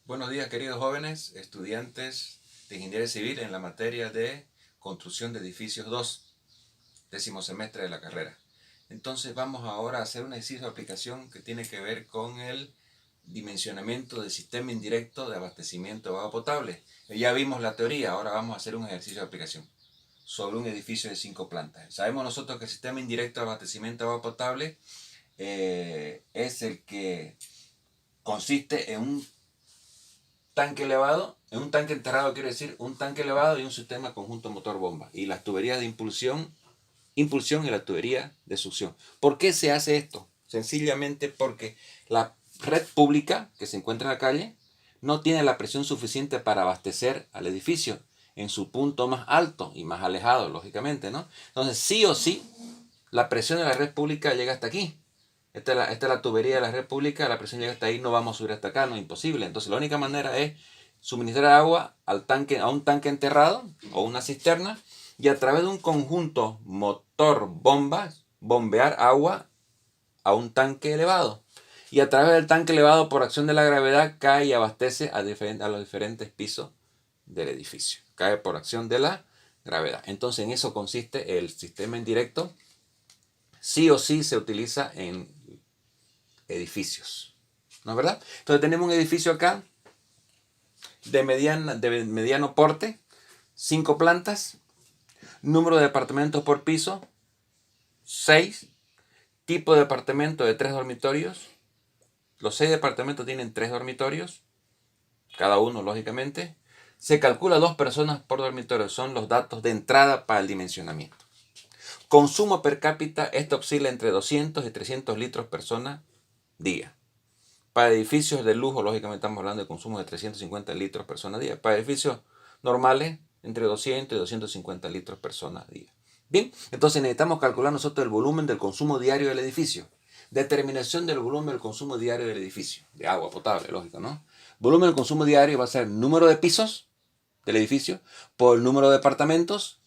Buenos días, queridos jóvenes, estudiantes de Ingeniería Civil en la materia de Construcción de Edificios 2, décimo semestre de la carrera. Entonces vamos ahora a hacer un ejercicio de aplicación que tiene que ver con el dimensionamiento del sistema indirecto de abastecimiento de agua potable. Ya vimos la teoría, ahora vamos a hacer un ejercicio de aplicación sobre un edificio de 5 plantas. Sabemos nosotros que el sistema indirecto de abastecimiento de agua potable es el que consiste en un tanque elevado, en un tanque enterrado quiere decir un tanque elevado y un sistema conjunto motor bomba. Y las tuberías de impulsión y la tubería de succión. ¿Por qué se hace esto? Sencillamente porque la red pública que se encuentra en la calle no tiene la presión suficiente para abastecer al edificio en su punto más alto y más alejado, lógicamente, ¿no? Entonces, sí o sí, la presión de la red pública llega hasta aquí. Esta es la tubería de la red pública, la presión llega hasta ahí, no vamos a subir hasta acá, no es imposible. Entonces la única manera es suministrar agua al tanque, a un tanque enterrado o una cisterna y a través de un conjunto motor bombas bombear agua a un tanque elevado. Y a través del tanque elevado por acción de la gravedad cae y abastece a los diferentes pisos del edificio. Cae por acción de la gravedad. Entonces en eso consiste el sistema indirecto. Sí o sí se utiliza en edificios, ¿no es verdad? Entonces tenemos un edificio acá de mediano porte, 5 plantas, número de departamentos por piso, 6, tipo de departamento de 3 dormitorios, los 6 departamentos tienen 3 dormitorios, cada uno lógicamente, se calcula 2 personas por dormitorio, son los datos de entrada para el dimensionamiento. Consumo per cápita, esto oscila entre 200 y 300 litros persona día. Para edificios de lujo, lógicamente estamos hablando de consumo de 350 litros persona día. Para edificios normales, entre 200 y 250 litros persona día. Bien, entonces necesitamos calcular nosotros el volumen del consumo diario del edificio. Determinación del volumen del consumo diario del edificio. De agua potable, lógico, ¿no? Volumen del consumo diario va a ser número de pisos del edificio por el número de departamentos,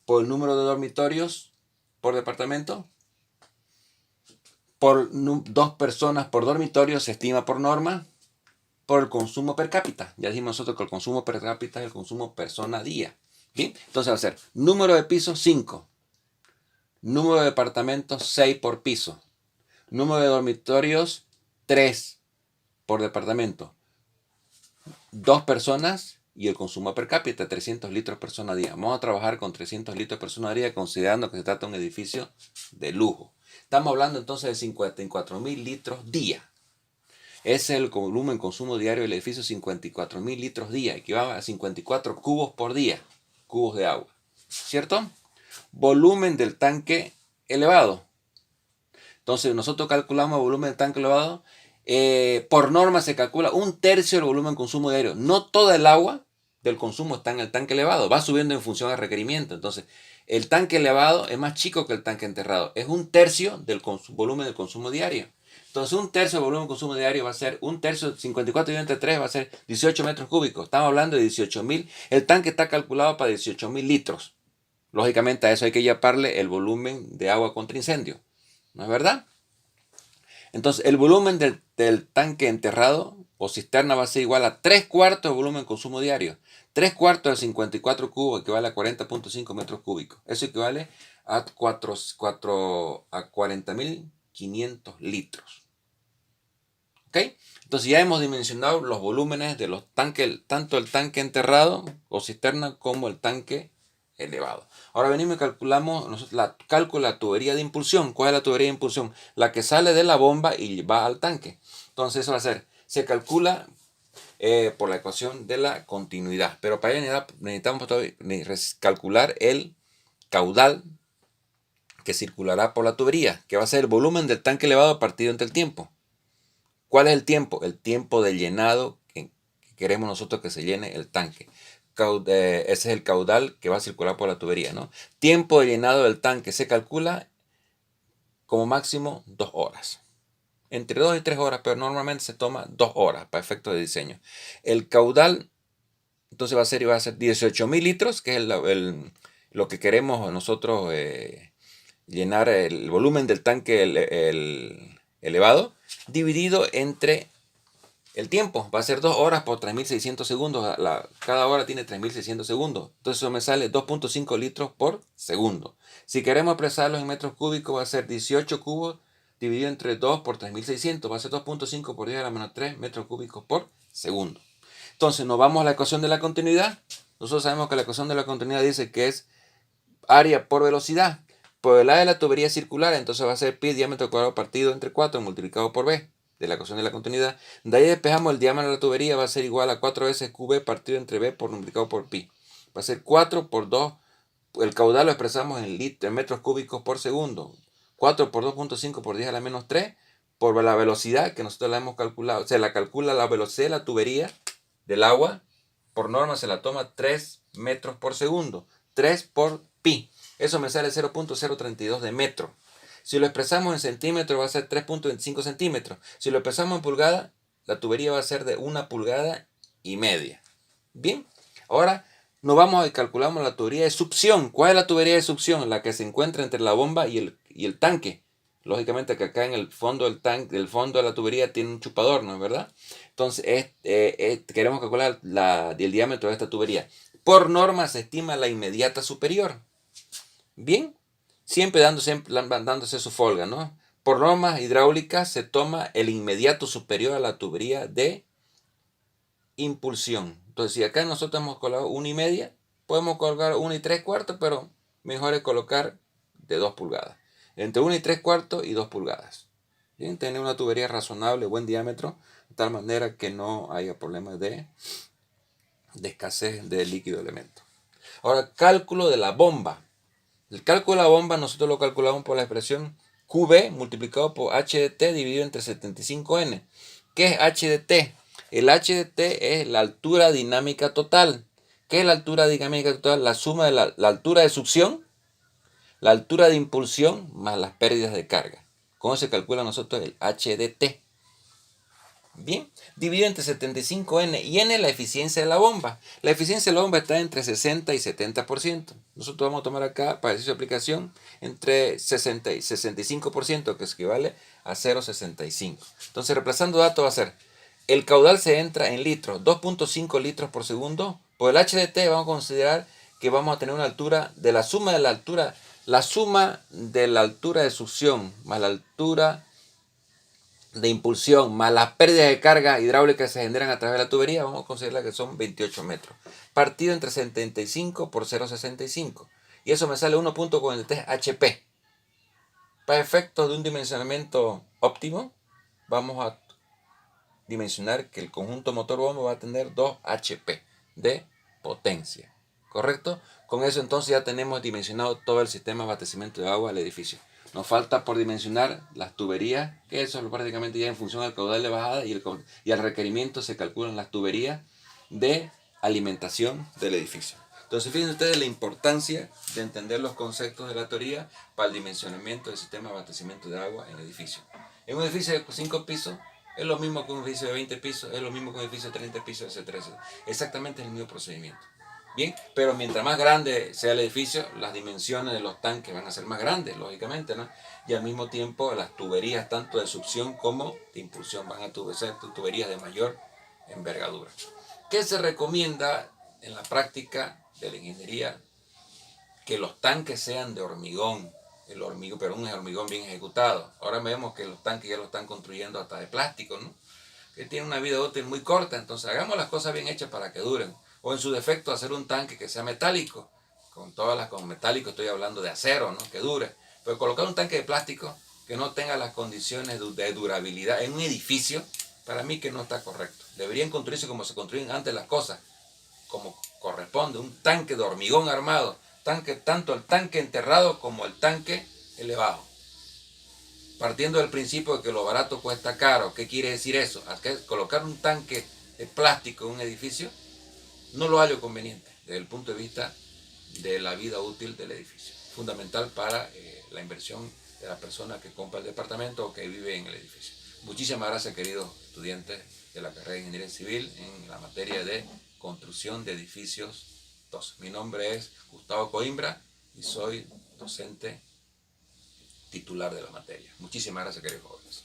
por el número de dormitorios por departamento, por 2 personas por dormitorio se estima por norma, por el consumo per cápita. Ya dijimos nosotros que el consumo per cápita es el consumo persona día. ¿Bien? Entonces va a ser número de pisos 5, número de departamentos 6 por piso, número de dormitorios 3 por departamento, 2 personas y el consumo per cápita 300 litros persona día. Vamos a trabajar con 300 litros persona día considerando que se trata de un edificio de lujo. Estamos hablando entonces de 54.000 litros día. Ese es el volumen consumo diario del edificio, 54.000 litros día, equivale a 54 cubos por día, cubos de agua, ¿cierto? Volumen del tanque elevado. Entonces nosotros calculamos el volumen del tanque elevado, por norma se calcula 1/3 del volumen consumo diario. No toda el agua del consumo está en el tanque elevado, va subiendo en función al requerimiento. Entonces el tanque elevado es más chico que el tanque enterrado, es 1/3 del volumen del consumo diario. Entonces 1/3 del volumen de consumo diario va a ser 1/3, 54 dividido entre 3 va a ser 18 metros cúbicos. Estamos hablando de 18.000. El tanque está calculado para 18.000 litros. Lógicamente a eso hay que llamarle el volumen de agua contra incendio. ¿No es verdad? Entonces el volumen del tanque enterrado o cisterna va a ser igual a 3/4 del volumen de consumo diario. 3/4 de 54 cubos equivale a 40.5 metros cúbicos. Eso equivale a 40.500 litros. ¿Ok? Entonces ya hemos dimensionado los volúmenes de los tanques, tanto el tanque enterrado o cisterna como el tanque elevado. Ahora venimos y calculamos la tubería de impulsión. ¿Cuál es la tubería de impulsión? La que sale de la bomba y va al tanque. Entonces eso va a ser, se calcula por la ecuación de la continuidad. Pero para ello necesitamos calcular el caudal que circulará por la tubería, que va a ser el volumen del tanque elevado partido entre el tiempo. ¿Cuál es el tiempo? El tiempo de llenado que queremos nosotros que se llene el tanque. Ese es el caudal que va a circular por la tubería, ¿no? Tiempo de llenado del tanque se calcula como máximo 2 horas. Entre 2 y 3 horas, pero normalmente se toma 2 horas para efectos de diseño. El caudal, entonces va a ser 18.000 litros, que es lo que queremos nosotros llenar el volumen del tanque elevado, dividido entre El tiempo va a ser 2 horas por 3600 segundos. Cada hora tiene 3600 segundos. Entonces eso me sale 2.5 litros por segundo. Si queremos expresarlo en metros cúbicos, va a ser 18 cubos dividido entre 2 por 3600. Va a ser 2.5 por 10 a la menos 3 metros cúbicos por segundo. Entonces nos vamos a la ecuación de la continuidad. Nosotros sabemos que la ecuación de la continuidad dice que es área por velocidad. Por el área de la tubería circular, entonces va a ser pi diámetro cuadrado partido entre 4 multiplicado por b, de la ecuación de la continuidad. De ahí despejamos el diámetro de la tubería, va a ser igual a 4 veces qb partido entre b por multiplicado por pi. Va a ser 4 por 2, el caudal lo expresamos en metros cúbicos por segundo. 4 por 2.5 por 10 a la menos 3, por la velocidad que nosotros la hemos calculado. Se la calcula la velocidad de la tubería del agua. Por norma se la toma 3 metros por segundo. 3 por pi. Eso me sale 0.032 de metro. Si lo expresamos en centímetros va a ser 3.25 centímetros. Si lo expresamos en pulgada, la tubería va a ser de 1,5 pulgadas. Bien, ahora nos vamos y calculamos la tubería de succión. ¿Cuál es la tubería de succión? La que se encuentra entre la bomba y el tanque. Lógicamente que acá en el fondo del tanque, el fondo de la tubería tiene un chupador, ¿no es verdad? Entonces queremos calcular el diámetro de esta tubería. Por norma se estima la inmediata superior. Bien, siempre dándose su folga, ¿no? Por normas hidráulicas se toma el inmediato superior a la tubería de impulsión. Entonces, si acá nosotros hemos colocado 1,5, podemos colocar 1 3/4, pero mejor es colocar de 2 pulgadas. Entre 1 3/4 y 2 pulgadas. Bien, tener una tubería razonable, buen diámetro, de tal manera que no haya problemas de escasez de líquido elemento. Ahora, cálculo de la bomba. El cálculo de la bomba nosotros lo calculamos por la expresión QB multiplicado por H de T dividido entre 75N. ¿Qué es H de T? El H de T es la altura dinámica total. ¿Qué es la altura dinámica total? La suma de la altura de succión, la altura de impulsión más las pérdidas de carga. ¿Cómo se calcula nosotros el H de T? Bien, dividido entre 75N y N la eficiencia de la bomba. La eficiencia de la bomba está entre 60 y 70%. Nosotros vamos a tomar acá, para ejercicio de aplicación, entre 60 y 65%, que equivale a 0,65. Entonces, reemplazando datos va a ser, el caudal se entra en litros, 2.5 litros por segundo. Por el HDT vamos a considerar que vamos a tener una altura de la suma de la altura de succión más la altura de impulsión más las pérdidas de carga hidráulica que se generan a través de la tubería, vamos a considerar que son 28 metros. Partido entre 75 por 0,65. Y eso me sale 1.43 HP. Para efectos de un dimensionamiento óptimo, vamos a dimensionar que el conjunto motor-bomba va a tener 2 HP de potencia. ¿Correcto? Con eso entonces ya tenemos dimensionado todo el sistema de abastecimiento de agua al edificio. Nos falta por dimensionar las tuberías, que eso prácticamente ya en función del caudal de bajada y al requerimiento se calculan las tuberías de alimentación del edificio. Entonces fíjense ustedes la importancia de entender los conceptos de la teoría para el dimensionamiento del sistema de abastecimiento de agua en el edificio. En un edificio de 5 pisos es lo mismo que un edificio de 20 pisos, es lo mismo que un edificio de 30 pisos, etcétera, etcétera. Exactamente el mismo procedimiento. Bien, pero mientras más grande sea el edificio, las dimensiones de los tanques van a ser más grandes, lógicamente, ¿no? Y al mismo tiempo las tuberías, tanto de succión como de impulsión, van a ser tuberías de mayor envergadura. ¿Qué se recomienda en la práctica de la ingeniería? Que los tanques sean de hormigón, pero un hormigón bien ejecutado. Ahora vemos que los tanques ya lo están construyendo hasta de plástico, ¿no? Que tiene una vida útil muy corta, entonces hagamos las cosas bien hechas para que duren. O en su defecto hacer un tanque que sea metálico, con metálico estoy hablando de acero, ¿no? Que dure. Pero colocar un tanque de plástico que no tenga las condiciones de durabilidad en un edificio, para mí que no está correcto. Deberían construirse como se construyen antes las cosas, como corresponde, un tanque de hormigón armado, tanto el tanque enterrado como el tanque elevado. Partiendo del principio de que lo barato cuesta caro. ¿Qué quiere decir eso? Colocar un tanque de plástico en un edificio no lo hallo conveniente desde el punto de vista de la vida útil del edificio. Fundamental para la inversión de la persona que compra el departamento o que vive en el edificio. Muchísimas gracias, queridos estudiantes de la carrera de Ingeniería Civil en la materia de construcción de edificios 2. Mi nombre es Gustavo Coimbra y soy docente titular de la materia. Muchísimas gracias, queridos jóvenes.